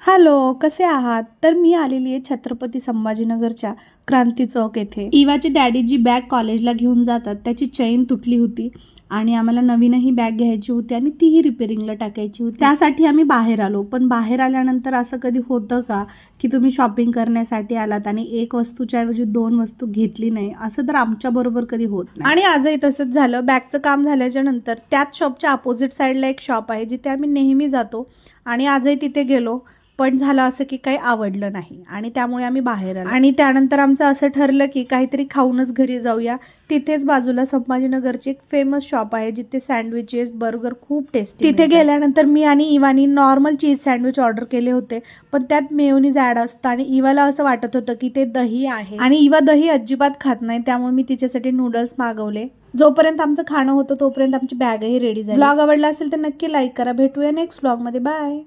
Hello, कसे आहात? तर मी आलेली आहे छत्रपती संभाजीनगरच्या क्रांती चौक येथे. इवाचे डॅडी जी बॅग कॉलेजला घेऊन जातात त्याची चेन तुटली होती आणि आम्हाला नवीनही बॅग घ्यायची होती आणि तीही रिपेअरिंगला टाकायची होती. त्यासाठी आम्ही बाहेर आलो. पण बाहेर आल्यानंतर असं कधी होतं का की तुम्ही शॉपिंग करण्यासाठी आलात आणि एक वस्तूच्या ऐवजी दोन वस्तू घेतली नाही? असं तर आमच्या बरोबर कधी होत नाही. आणि आजही तसंच झालं. बॅगचं काम झाल्याच्या नंतर त्याच शॉपच्या अपोजिट साईडला एक शॉप आहे जिथे आम्ही नेहमी जातो आणि आजही तिथे गेलो. पण झालं असं की काही आवडलं नाही आणि त्यामुळे आम्ही बाहेर आलो. आणि त्यानंतर आमचं असं ठरलं की काहीतरी खाऊनच घरी जाऊया. तिथेच बाजूला संभाजीनगरची एक फेमस शॉप आहे जिथे सँडविचेस, बर्गर खूप टेस्टी. तिथे गेल्यानंतर मी आणि इवानी नॉर्मल चीज सँडविच ऑर्डर केले होते, पण त्यात मेयोनीज ॲड असतं आणि इवाला असं वाटत होतं की ते दही आहे आणि इवा दही अजिबात खात नाही, त्यामुळे मी तिच्यासाठी नूडल्स मागवले. जोपर्यंत आमचं खाणं होतं तोपर्यंत आमची बॅगही रेडी झाली. ब्लॉग आवडला असेल तर नक्की लाईक करा. भेटूया नेक्स्ट ब्लॉगमध्ये. बाय.